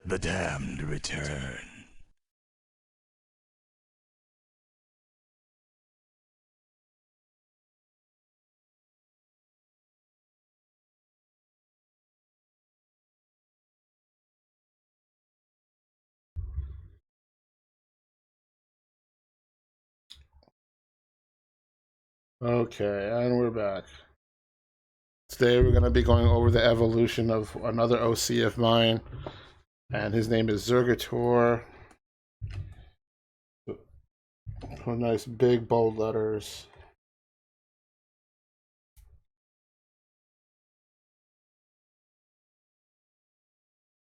The damned return. Okay, and we're back. Today we're going to be going over the evolution of another OC of mine, and his name is Zergator. Nice big bold letters.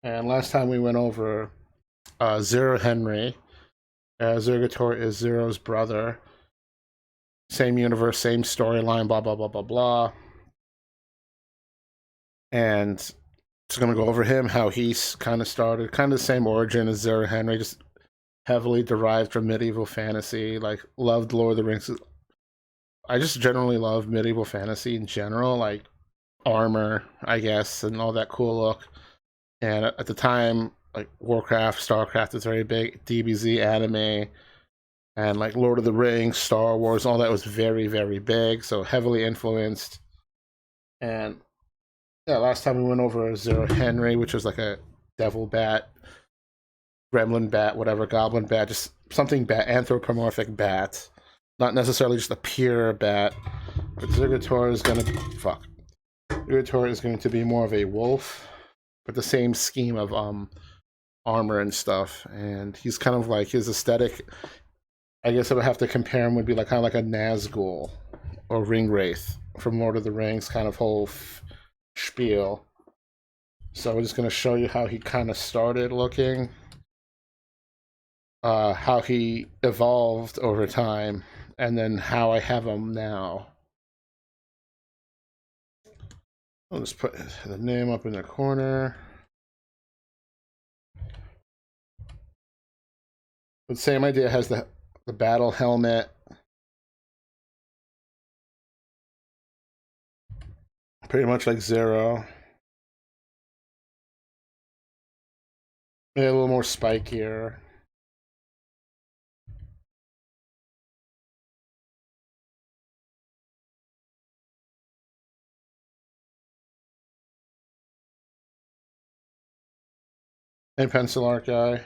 And last time we went over Zero Henry. Zergator is Zero's brother. Same universe, same storyline, blah, blah, blah, blah, blah. And just going to go over him, how he's kind of started, kind of the same origin as Zero Henry, just heavily derived from medieval fantasy. Like, loved Lord of the Rings. I just generally love medieval fantasy in general, like armor, I guess, and all that cool look. And at the time, like Warcraft, Starcraft was very big, DBZ anime, and like Lord of the Rings, Star Wars, all that was very, very big. So heavily influenced. And yeah, last time we went over Zero Henry, which was like a devil bat, gremlin bat, whatever, goblin bat, just something bat, anthropomorphic bat. Not necessarily just a pure bat. But Zergator is gonna fuck. Zergator is going to be more of a wolf, but the same scheme of armor and stuff. And he's kind of like his aesthetic. I guess I would have to compare him would be like kind of like a Nazgul or Ringwraith from Lord of the Rings, kind of whole spiel. So we're just going to show you how he kind of started looking, how he evolved over time, and then how I have him now. I'll just put the name up in the corner. But same idea, has the battle helmet. Pretty much like Zero. Maybe a little more spikier. And pencil art guy.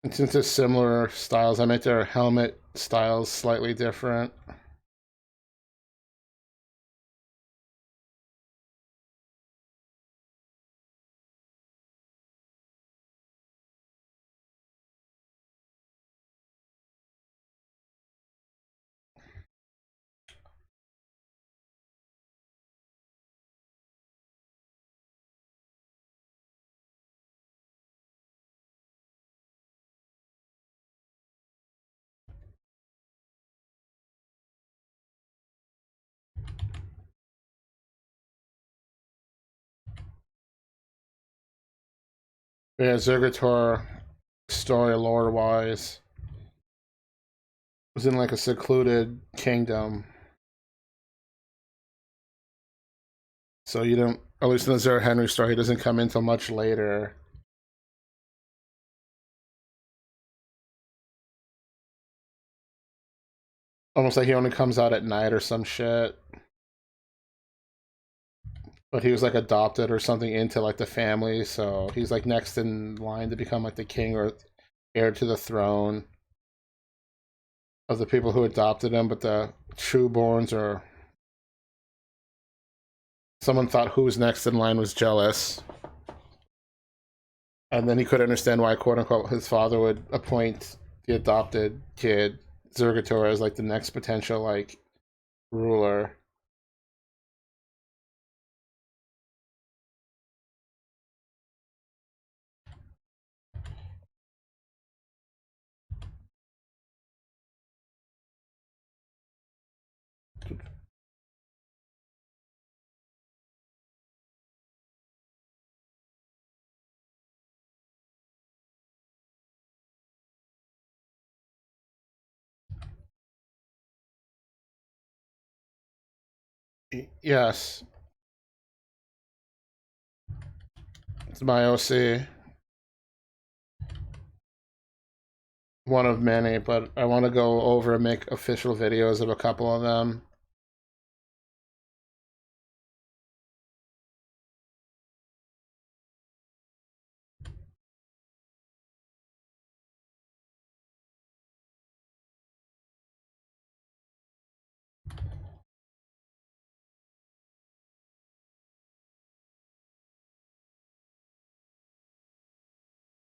And since it's similar styles, I make their helmet styles slightly different. Yeah, Zergator, story lore wise, was in like a secluded kingdom. So you don't, at least in the Zero Henry story, he doesn't come in until much later. Almost like he only comes out at night or some shit. But he was like adopted or something into like the family, so he's like next in line to become like the king or heir to the throne of the people who adopted him. But the trueborns, or someone thought who was next in line was jealous, and then he couldn't understand why, quote unquote, his father would appoint the adopted kid Zergator as like the next potential like ruler. Yes, it's my OC. One of many, but I want to go over and make official videos of a couple of them.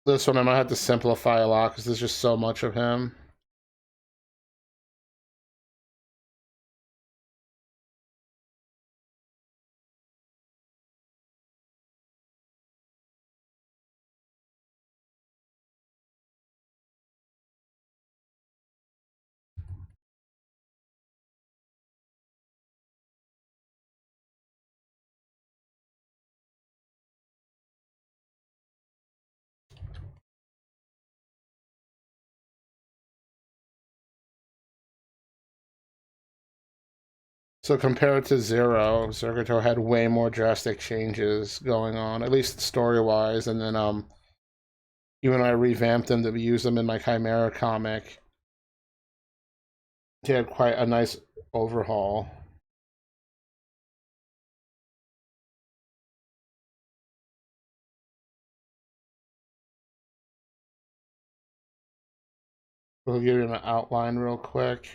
This one I might have to simplify a lot because there's just so much of him. So compared to Zero, Zergator had way more drastic changes going on, at least story-wise, and then even I revamped them to use them in my Chimera comic. He had quite a nice overhaul. We'll give you an outline real quick.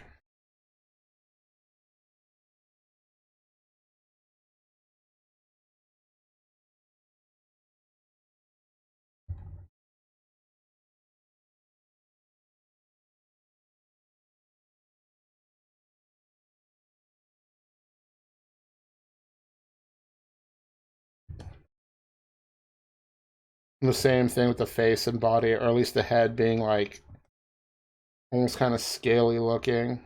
And the same thing with the face and body, or at least the head being like almost kind of scaly looking.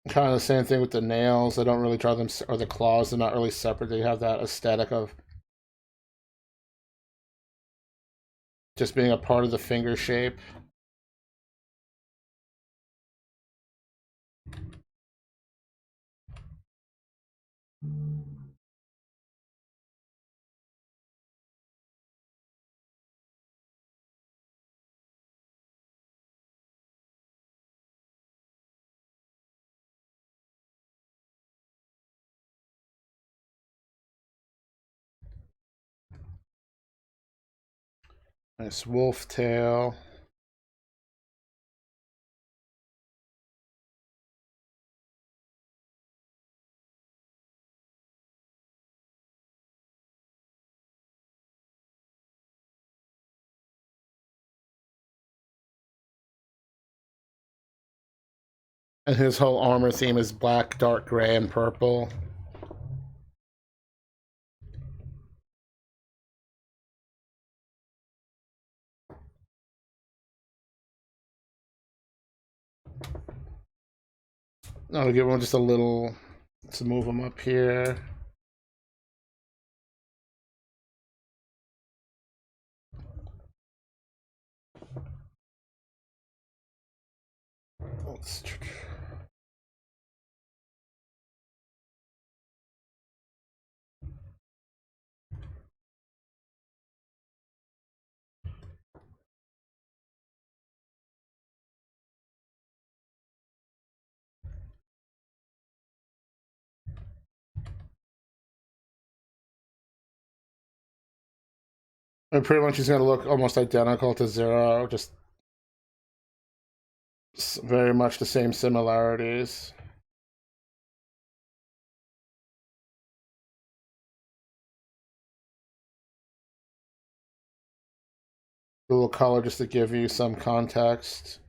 Kind of the same thing with the nails. I don't really draw them, or the claws. They're not really separate. They have that aesthetic of just being a part of the finger shape. Nice wolf tail. And his whole armor theme is black, dark gray, and purple. I'll give him just a little. Let's move him up here. Let's I mean, pretty much he's going to look almost identical to Zero, just very much the same similarities. A little color just to give you some context.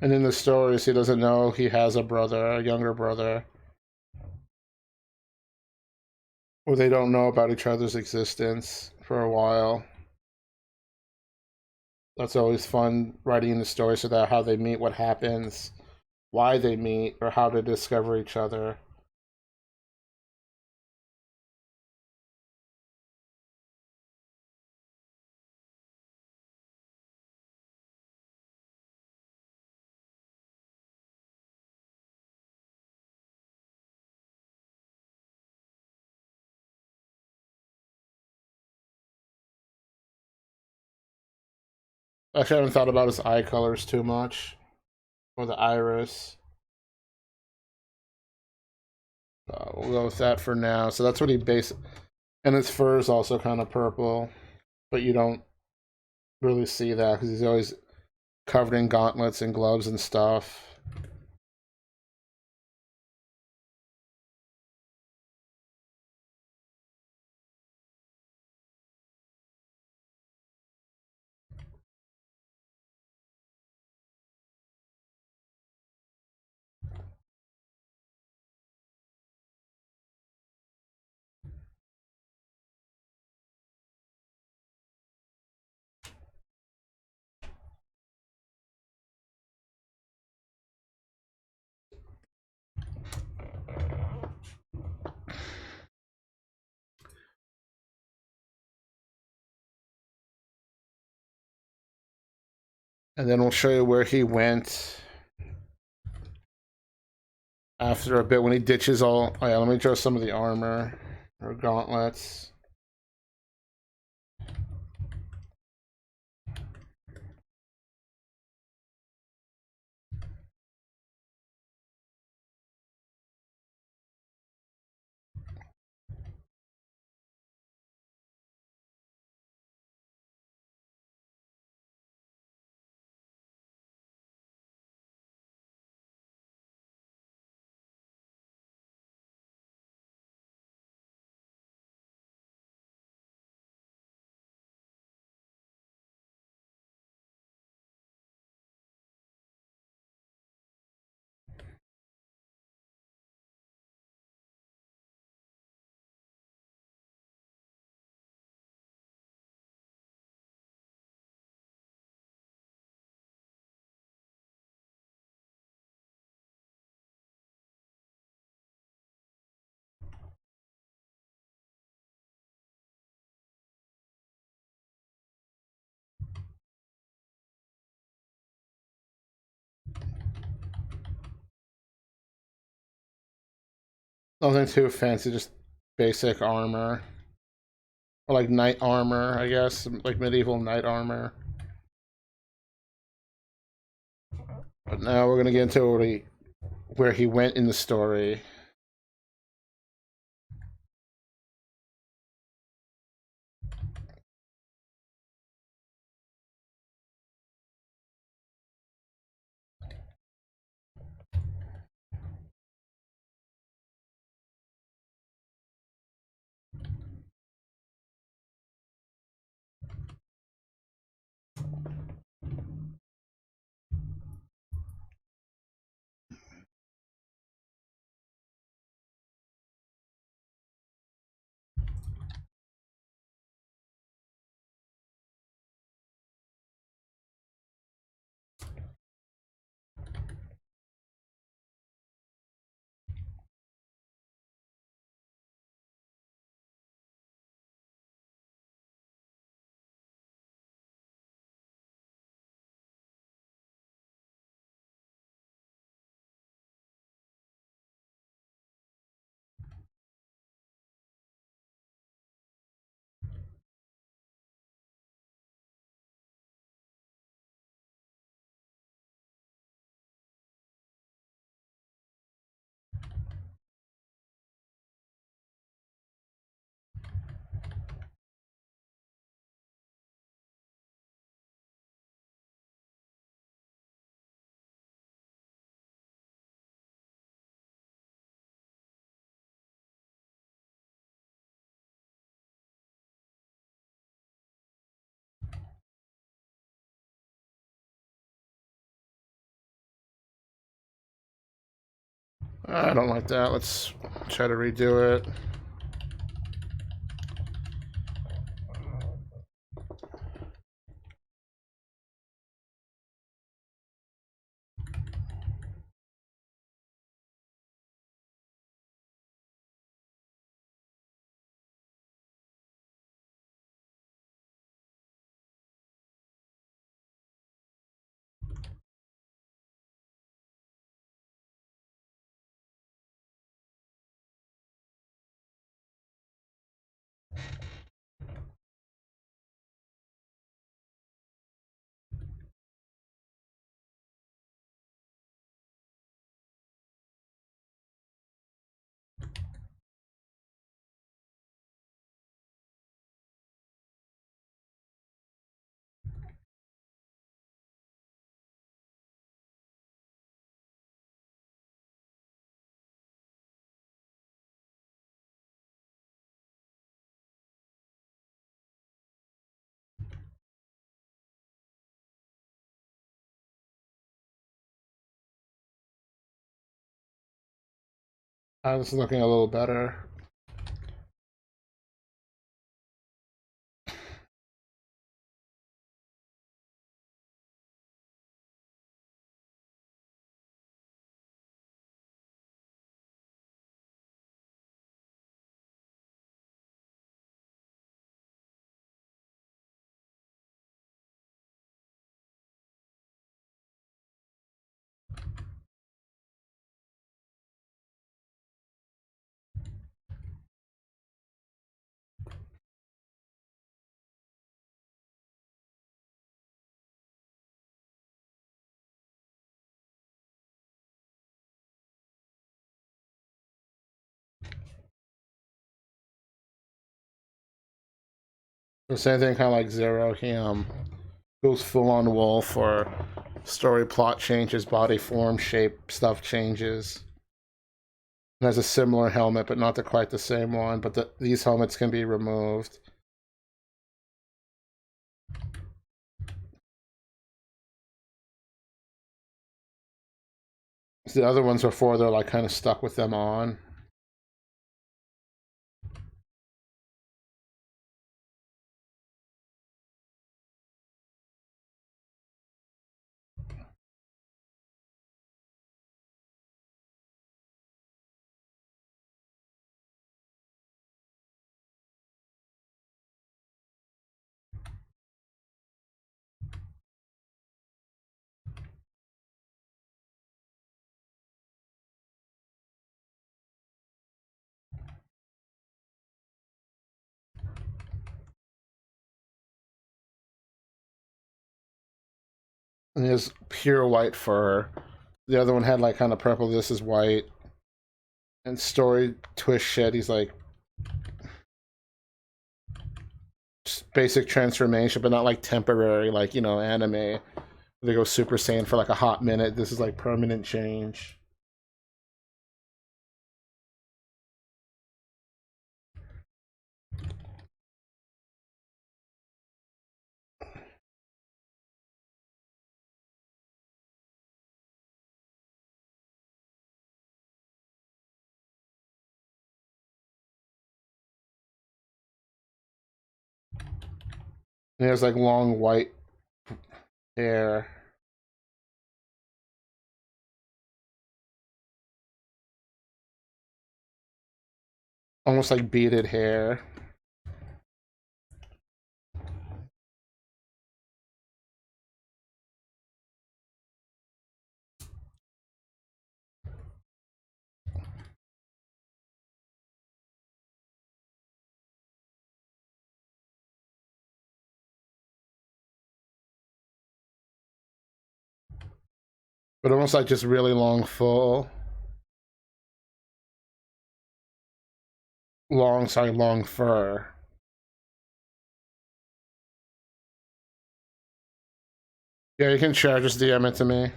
And in the stories, he doesn't know he has a brother, a younger brother, or they don't know about each other's existence for a while. That's always fun writing the story so that how they meet, what happens, why they meet, or how to discover each other. Actually, I haven't thought about his eye colors too much, or the iris. We'll go with that for now. So that's what he based, and his fur is also kind of purple, but you don't really see that because he's always covered in gauntlets and gloves and stuff. And then we'll show you where he went after a bit when he ditches all. Oh yeah, let me draw some of the armor or gauntlets. Nothing too fancy, just basic armor. Or like knight armor, I guess. Like medieval knight armor. But now we're gonna get into where he went in the story. I don't like that. Let's try to redo it. This is looking a little better. The same thing, kind of like Zero. He goes full on wolf, or story plot changes, body form, shape, stuff changes. It has a similar helmet, but not quite the same one. But these helmets can be removed. The other ones before, they're like kind of stuck with them on. And he has pure white fur. The other one had like kind of purple. This is white. And story twist shit. He's like just basic transformation, but not like temporary, like, you know, anime. They go Super Saiyan for like a hot minute. This is like permanent change. And he has like long white hair. Almost like beaded hair. But almost like just really long, full. Long fur. Yeah, you can share, just DM it to me.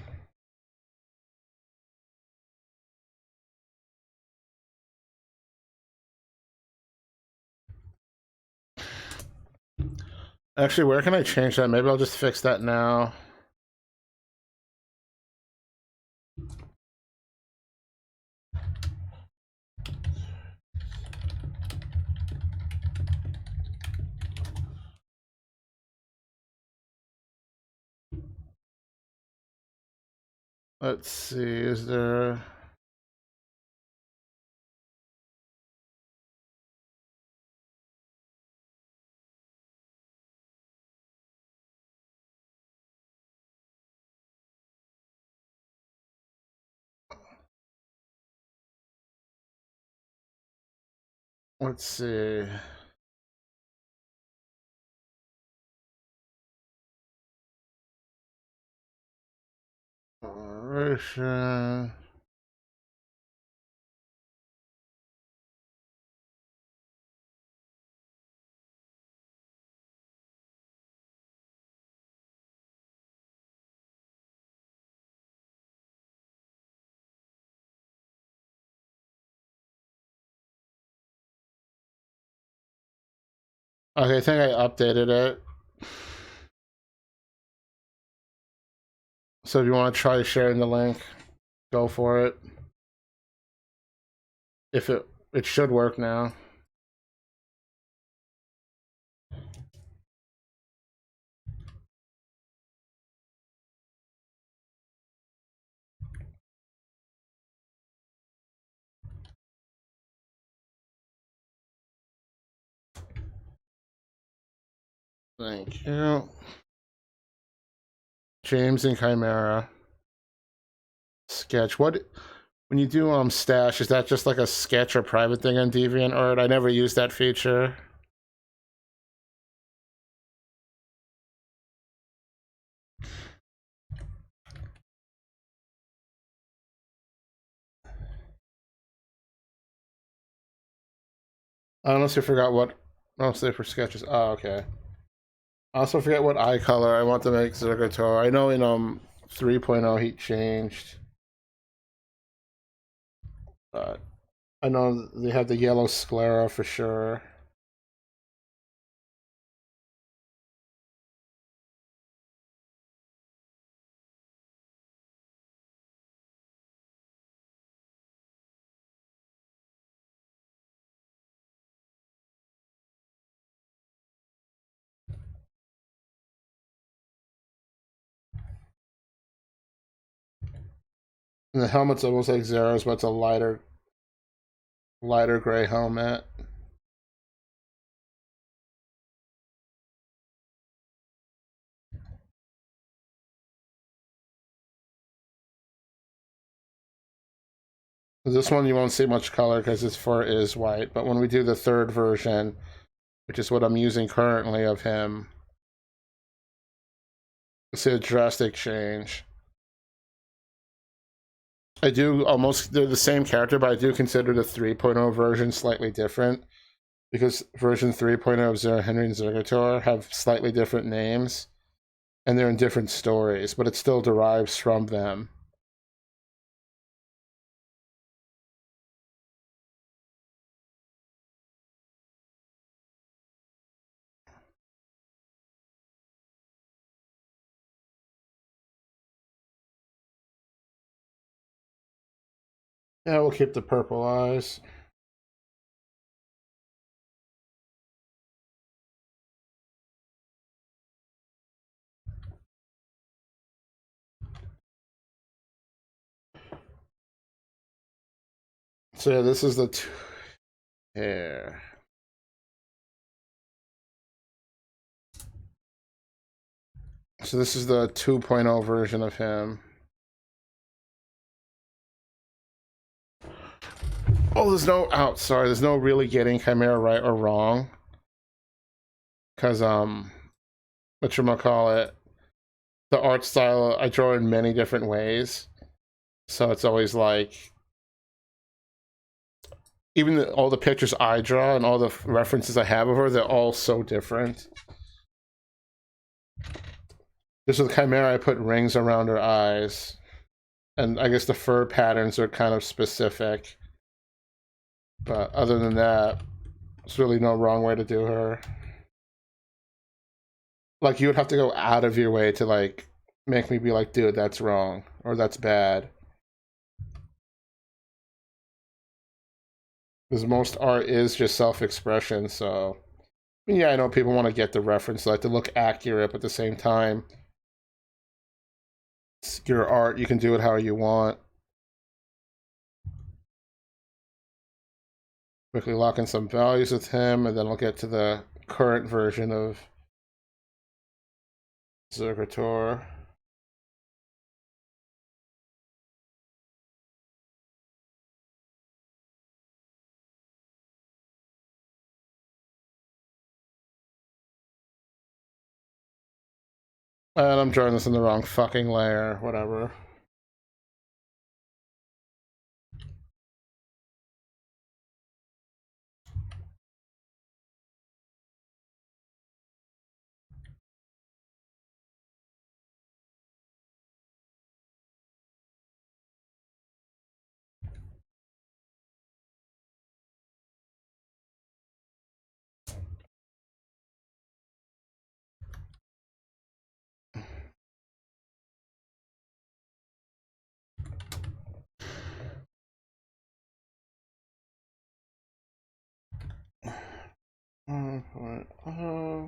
Actually, where can I change that? Maybe I'll just fix that now. Let's see, is there... Let's see. Coloration. Okay, I think I updated it. So if you want to try sharing the link, go for it. If it should work now. Thank you. James and Chimera. Sketch. What when you do stash, is that just like a sketch or private thing on DeviantArt? I never used that feature. I honestly forgot what mostly for sketches. Oh, okay. I also forget what eye color I want to make Zergator. I know in 3.0 he changed. But I know they have the yellow sclera for sure. And the helmet's almost like Zera's, but it's a lighter gray helmet. This one you won't see much color because his fur is white, but when we do the third version, which is what I'm using currently of him, you'll see a drastic change. I do almost, they're the same character, but I do consider the 3.0 version slightly different because version 3.0 of Zera Henry and Zergator have slightly different names and they're in different stories, but it still derives from them. Yeah, we'll keep the purple eyes. So yeah, this is the hair. So this is the 2.0 version of him. Oh, there's no, oh, sorry, there's no really getting Chimera right or wrong. Because, whatchamacallit, the art style, I draw in many different ways. So it's always like, even all the pictures I draw and all the references I have of her, they're all so different. This with Chimera, I put rings around her eyes. And I guess the fur patterns are kind of specific. But other than that, there's really no wrong way to do her. Like, you would have to go out of your way to, like, make me be like, dude, that's wrong. Or that's bad. Because most art is just self-expression, so... I mean, yeah, I know people want to get the reference, like, to look accurate, but at the same time... It's your art. You can do it how you want. Quickly lock in some values with him, and then I'll get to the current version of Zergator. And I'm drawing this in the wrong fucking layer. Whatever. Uh,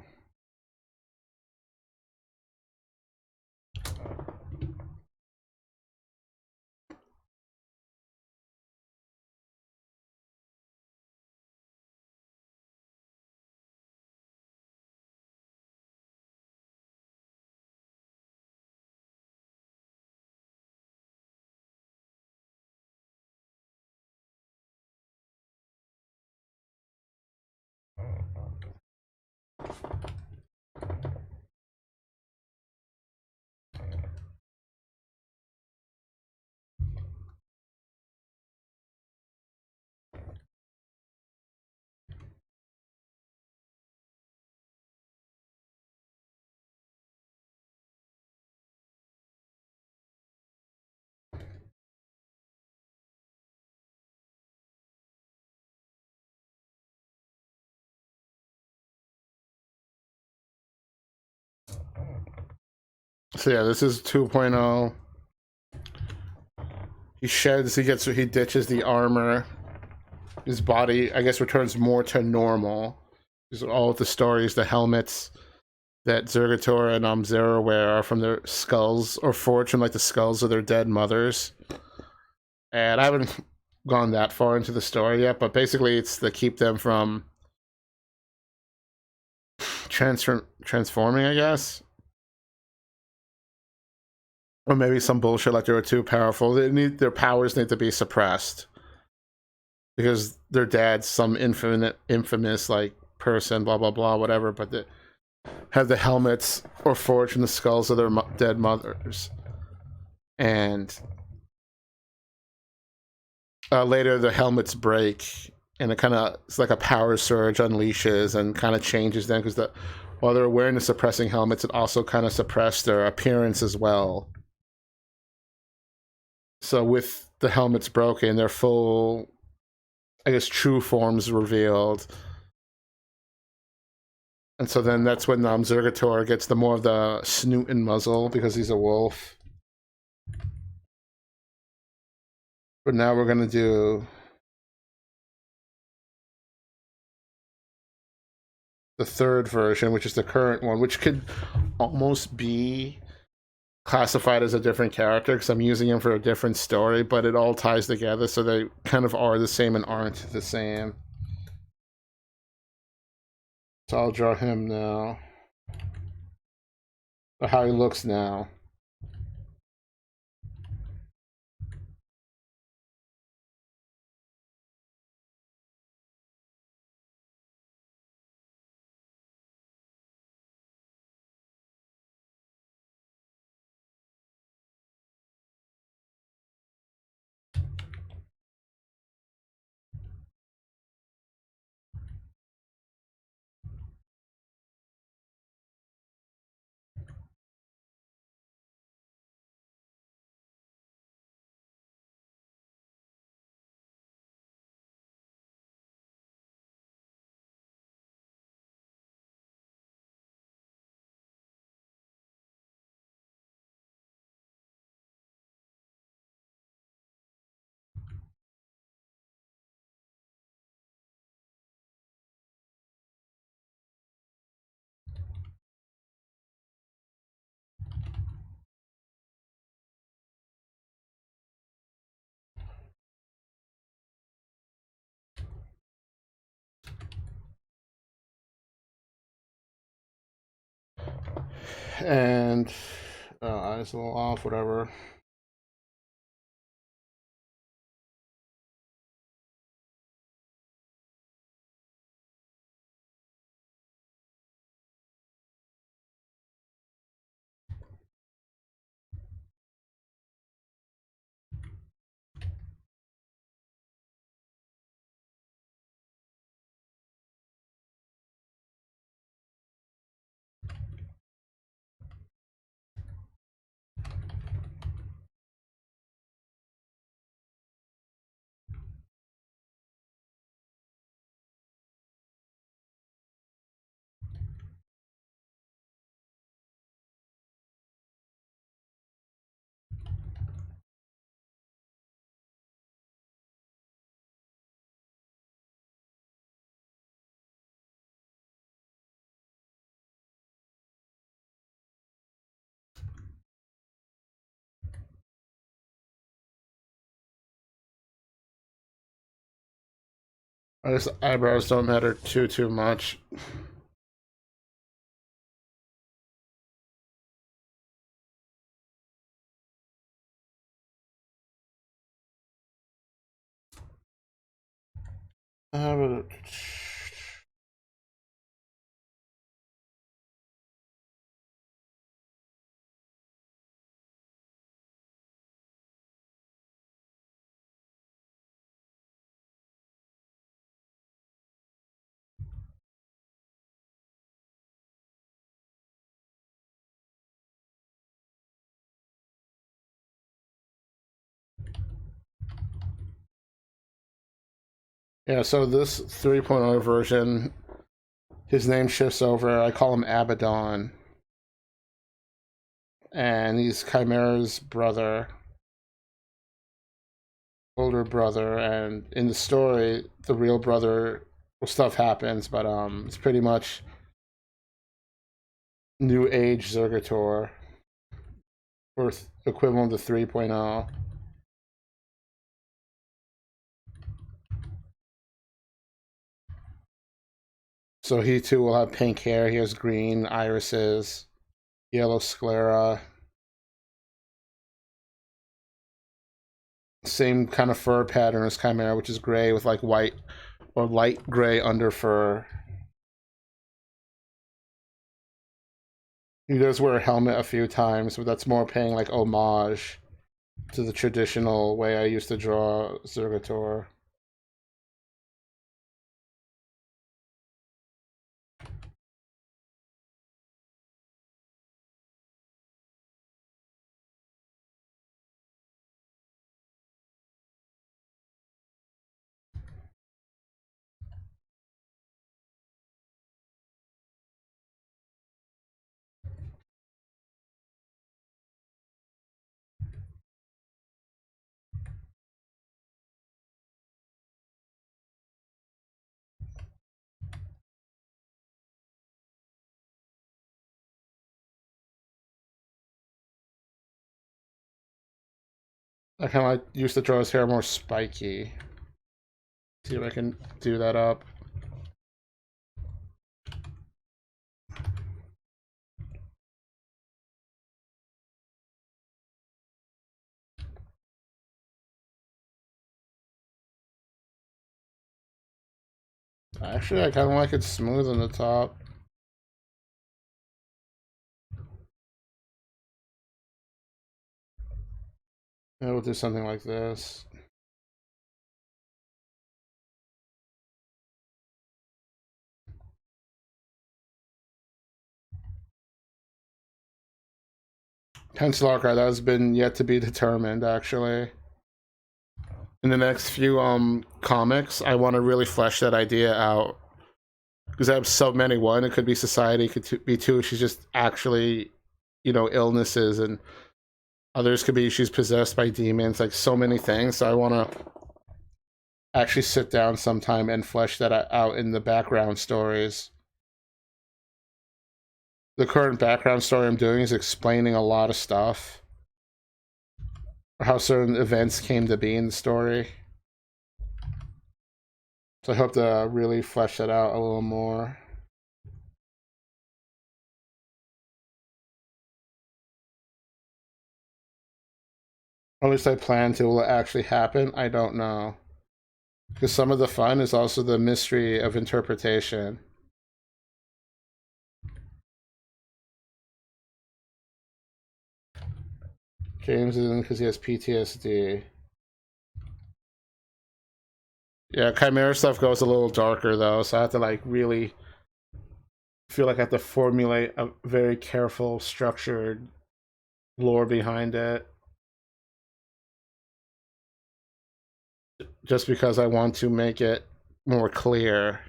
So yeah, this is 2.0. He ditches the armor. His body, I guess, returns more to normal. Because all of the stories, the helmets that Zergator and Zero wear are from their skulls, or forged from like the skulls of their dead mothers. And I haven't gone that far into the story yet, but basically it's to keep them from transforming, I guess. Or maybe some bullshit like they were too powerful. Their powers need to be suppressed because their dad's some infamous like person, blah blah blah, whatever. But they have the helmets or forged from the skulls of their dead mothers, and later the helmets break, and it's like a power surge unleashes and kind of changes them because while they're wearing the suppressing helmets, it also kind of suppressed their appearance as well. So with the helmets broken, their full, I guess, true forms revealed. And so then that's when Zergator gets the more of the snoot and muzzle because he's a wolf. But now we're gonna do the third version, which is the current one, which could almost be classified as a different character because I'm using him for a different story, but it all ties together, so they kind of are the same and aren't the same. So I'll draw him now. Or how he looks now. And eyes a little off, whatever. I guess eyebrows don't matter too much. But yeah, so this 3.0 version, his name shifts over. I call him Abaddon. And he's Chimera's brother, older brother. And in the story, the real brother, well, stuff happens, but it's pretty much New Age Zergator, or equivalent to 3.0. So he too will have pink hair. He has green irises, yellow sclera, same kind of fur pattern as Chimera, which is gray with like white or light gray under fur. He does wear a helmet a few times, but that's more paying like homage to the traditional way I used to draw Zergator. I kind of like used to draw his hair more spiky. See if I can do that up. Actually, I kind of like it smooth on the top. Maybe we'll do something like this. Pencil art that has been yet to be determined, actually. In the next few comics, I want to really flesh that idea out because I have so many. One, it could be society, it could be two. She's just actually, illnesses, and others could be she's possessed by demons. Like so many things. So I want to actually sit down sometime and flesh that out in the background stories. The current background story I'm doing is explaining a lot of stuff, how certain events came to be in the story. So I hope to really flesh that out a little more. At least I plan to. Will it actually happen? I don't know. Because some of the fun is also the mystery of interpretation. James isn't because he has PTSD. Yeah, Chimera stuff goes a little darker though, so I have to like really feel like I have to formulate a very careful, structured lore behind it. Just because I want to make it more clear.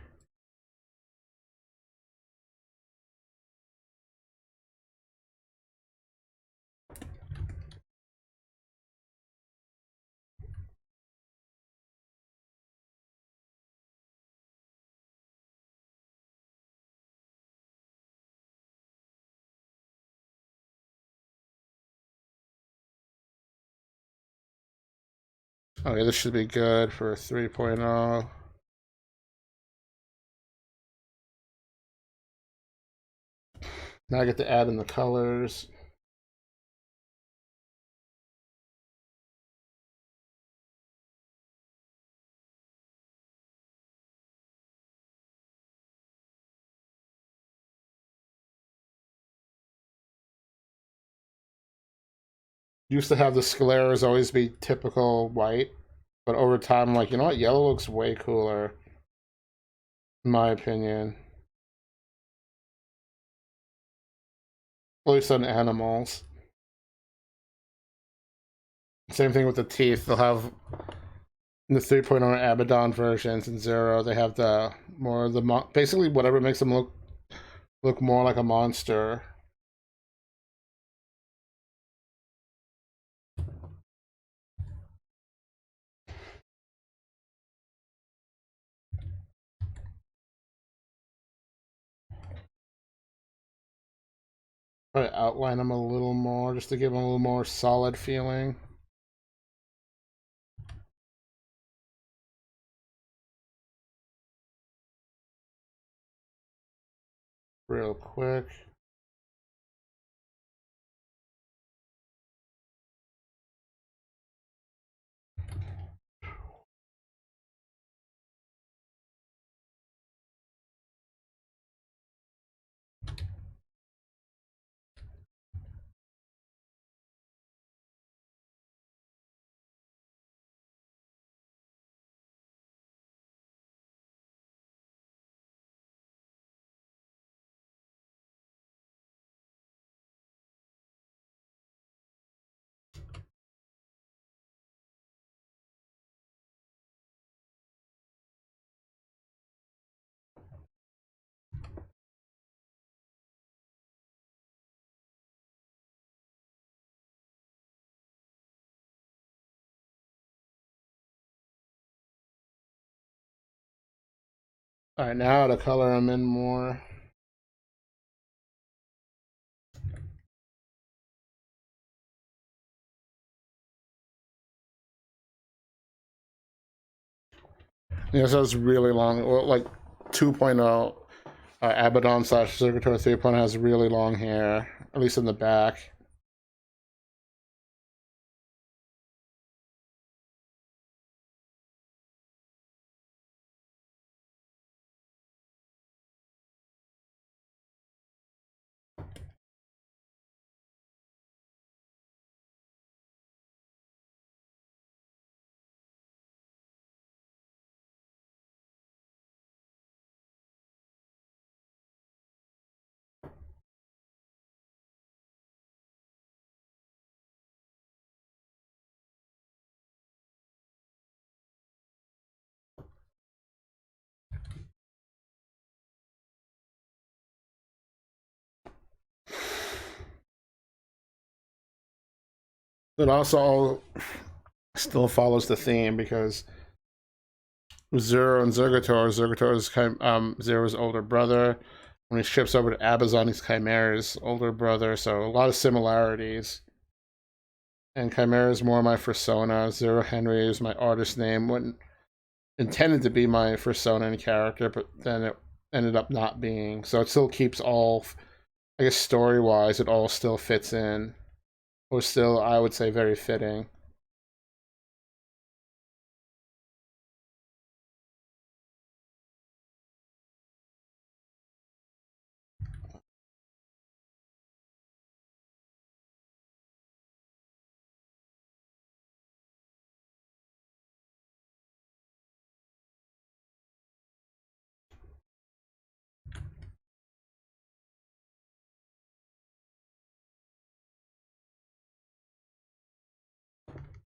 Okay, this should be good for 3.0. Now I get to add in the colors. Used to have the scleras always be typical white, but over time I'm like, you know what, yellow looks way cooler, in my opinion. At least on animals. Same thing with the teeth. They'll have in the 3.0 Abaddon versions and Zero, they have the more the basically whatever makes them look more like a monster. Try to outline them a little more just to give them a little more solid feeling. Real quick. All right, now to color them in more. Yeah, so it's really long. Well, like 2.0 Abaddon slash Zergator 3.0 has really long hair, at least in the back. It also still follows the theme because Zero and Zergator is Zero's older brother. When he ships over to Abazon, he's Chimera's older brother, so a lot of similarities. And Chimera is more my persona. Zero Henry is my artist name. When intended to be my persona and character, but then it ended up not being. So it still keeps all, I guess, story wise, it all still fits in, or still, I would say, very fitting.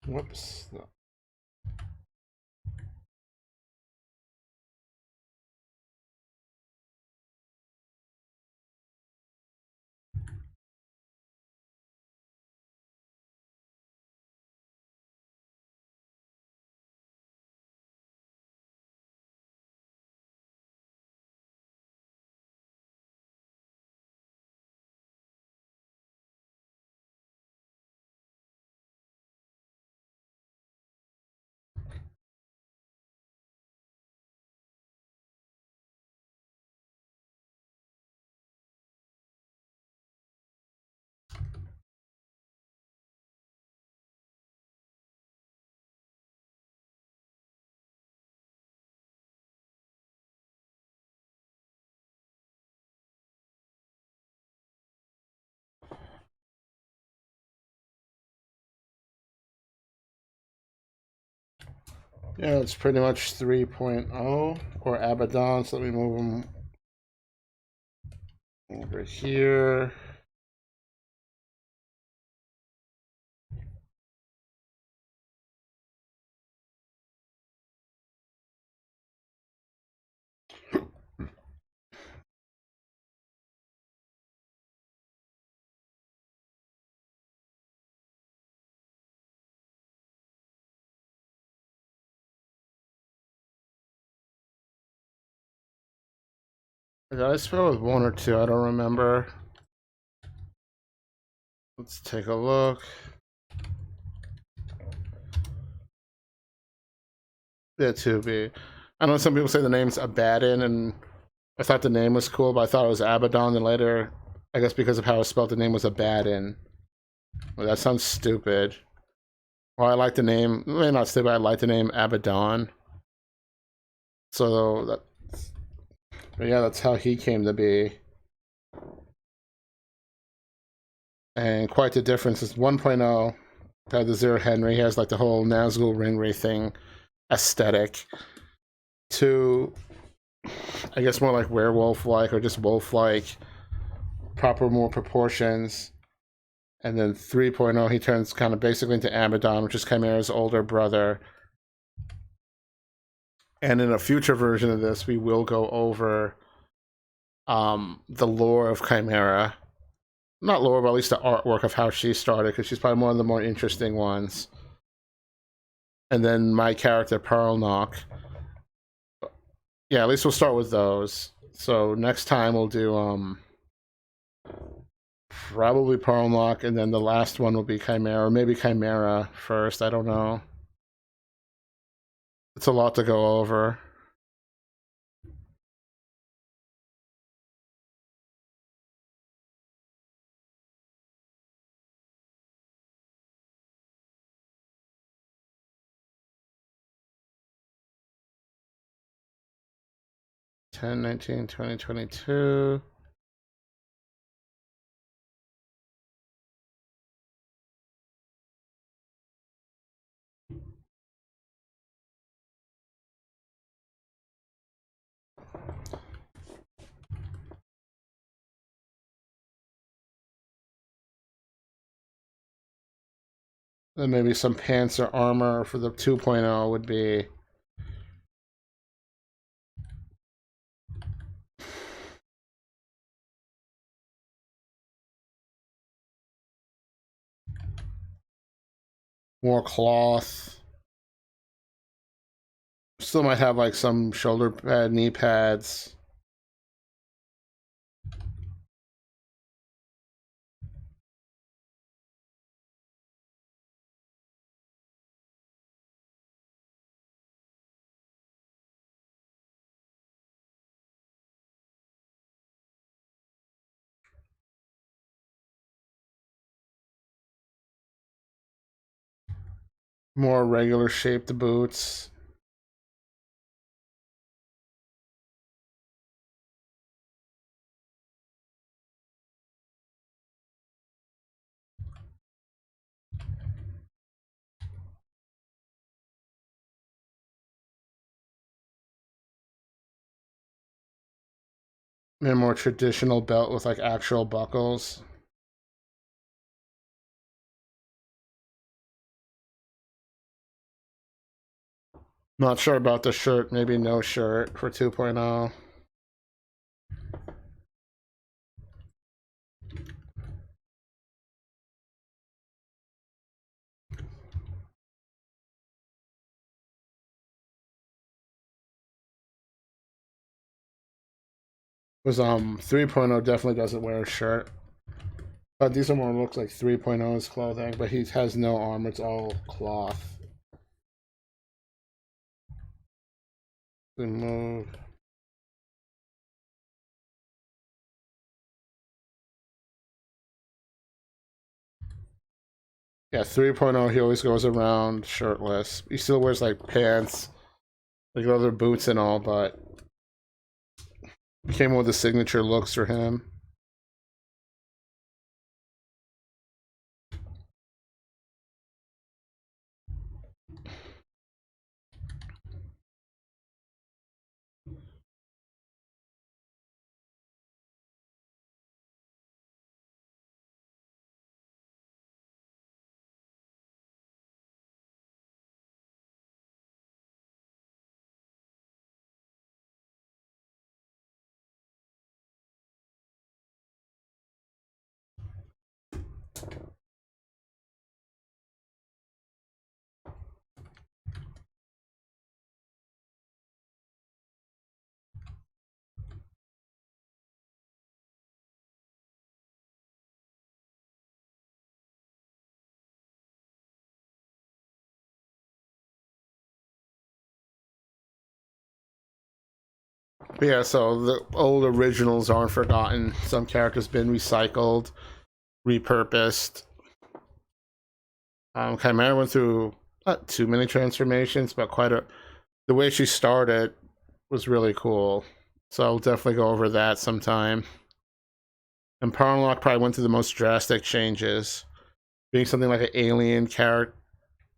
Whoops. No. Yeah, it's pretty much 3.0 or Abaddon. So let me move them over here. Did I spell with one or two? I don't remember. Let's take a look. Yeah, 2B. I know some people say the name's Abaddon, and I thought the name was cool, but I thought it was Abaddon, and later, I guess because of how it was spelled, the name was Abaddon. Well, that sounds stupid. Well, I like the name, maybe not stupid, I like the name Abaddon. So, but yeah, that's how he came to be. And quite the difference is 1.0 had the Zero Henry, he has like the whole Nazgul Ringray thing aesthetic. 2, I guess more like werewolf-like or just wolf-like, proper more proportions. And then 3.0, he turns kind of basically into Abaddon, which is Chimera's older brother. And in a future version of this, we will go over the lore of Chimera. Not lore, but at least the artwork of how she started, because she's probably one of the more interesting ones. And then my character, parlnock. Yeah, at least we'll start with those. So next time we'll do probably parlnock, and then the last one will be Chimera, or maybe Chimera first, I don't know. It's a lot to go over. Ten, 19, 20, 22. Then maybe some pants or armor for the 2.0 would be more cloth. Still might have like some shoulder pad, knee pads. More regular shaped boots. And a more traditional belt with like actual buckles. Not sure about the shirt. Maybe no shirt for 2.0. Because 3.0 definitely doesn't wear a shirt. But these are more looks like 3.0's clothing, but he has no armor, it's all cloth. Move. Yeah, 3.0 he always goes around shirtless. He still wears like pants, like leather boots and all, but came with the signature looks for him. But yeah, so the old originals aren't forgotten. Some characters been recycled, repurposed. Chimera went through not too many transformations, but quite a. The way she started was really cool. So I'll definitely go over that sometime. And parlnock probably went through the most drastic changes, being something like an alien character,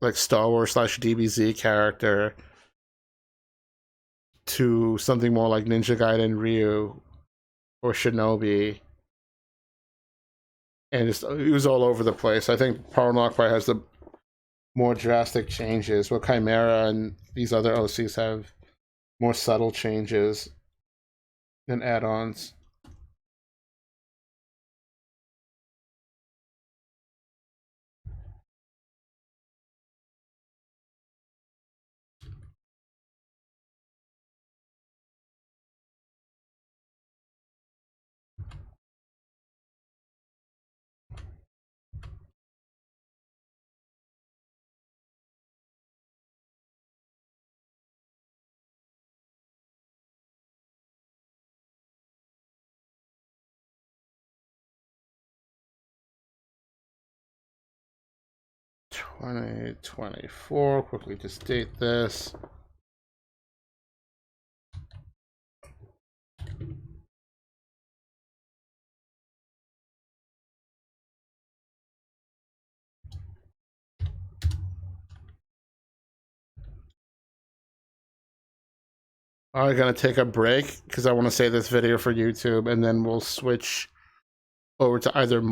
like Star Wars / DBZ character, to something more like Ninja Gaiden Ryu or Shinobi. And it was all over the place. I think parlnock probably has the more drastic changes, where Chimera and these other OCs have more subtle changes and add-ons. $2024. Quickly just date this. I'm gonna take a break because I want to save this video for YouTube, and then we'll switch over to either